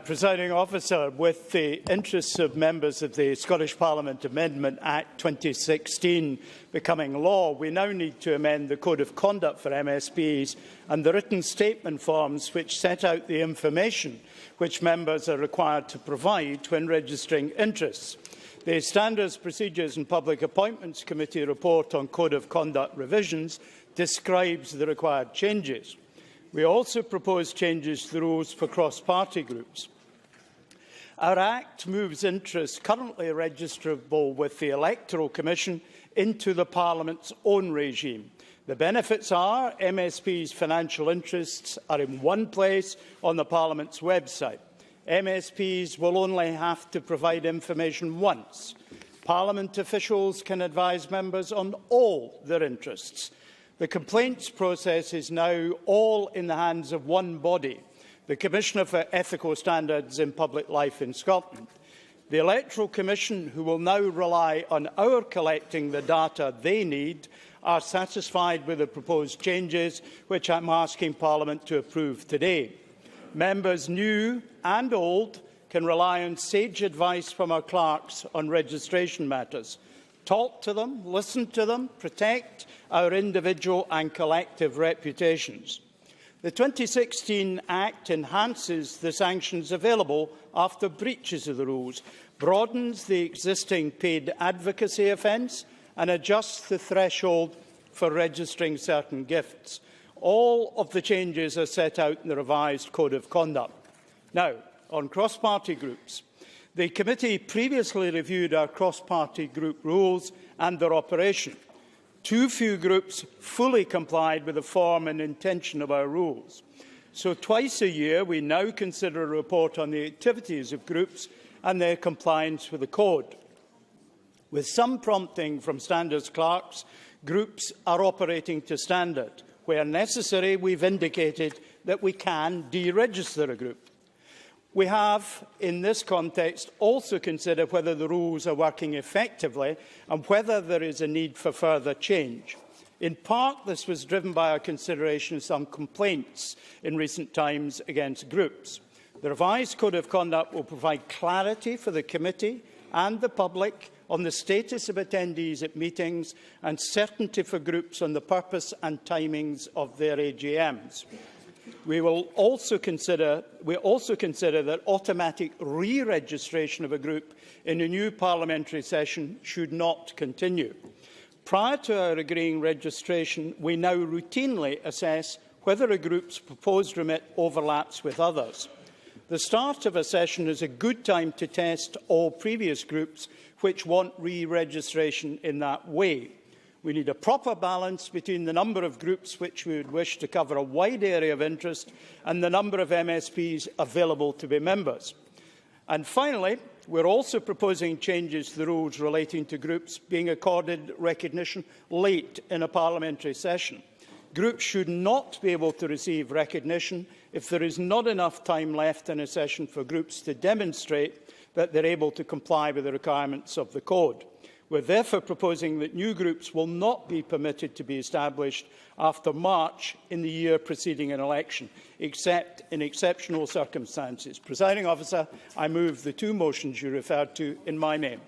Presiding Officer, with the interests of members of the Scottish Parliament Amendment Act 2016 becoming law, we now need to amend the Code of Conduct for MSPs and the written statement forms which set out the information which members are required to provide when registering interests. The Standards, Procedures and Public Appointments Committee report on Code of Conduct revisions describes the required changes. We also propose changes to the rules for cross-party groups. Our Act moves interests currently registrable with the Electoral Commission into the Parliament's own regime. The benefits are MSPs' financial interests are in one place on the Parliament's website. MSPs will only have to provide information once. Parliament officials can advise members on all their interests. The complaints process is now all in the hands of one body, the Commissioner for Ethical Standards in Public Life in Scotland. The Electoral Commission, who will now rely on our collecting the data they need, are satisfied with the proposed changes, which I am asking Parliament to approve today. Members, new and old, can rely on sage advice from our clerks on registration matters. Talk to them, listen to them, protect our individual and collective reputations. The 2016 Act enhances the sanctions available after breaches of the rules, broadens the existing paid advocacy offence and adjusts the threshold for registering certain gifts. All of the changes are set out in the revised Code of Conduct. Now, on cross-party groups. The committee previously reviewed our cross-party group rules and their operation. Too few groups fully complied with the form and intention of our rules. So twice a year we now consider a report on the activities of groups and their compliance with the Code. With some prompting from standards clerks, groups are operating to standard. Where necessary, we have indicated that we can deregister a group. We have, in this context, also considered whether the rules are working effectively and whether there is a need for further change. In part, this was driven by our consideration of some complaints in recent times against groups. The revised Code of Conduct will provide clarity for the committee and the public on the status of attendees at meetings and certainty for groups on the purpose and timings of their AGMs. We also consider that automatic re-registration of a group in a new parliamentary session should not continue. Prior to our agreeing registration, we now routinely assess whether a group's proposed remit overlaps with others. The start of a session is a good time to test all previous groups which want re-registration in that way. We need a proper balance between the number of groups which we would wish to cover a wide area of interest and the number of MSPs available to be members. And finally, we are also proposing changes to the rules relating to groups being accorded recognition late in a parliamentary session. Groups should not be able to receive recognition if there is not enough time left in a session for groups to demonstrate that they are able to comply with the requirements of the Code. We are therefore proposing that new groups will not be permitted to be established after March in the year preceding an election, except in exceptional circumstances. Presiding Officer, I move the two motions you referred to in my name.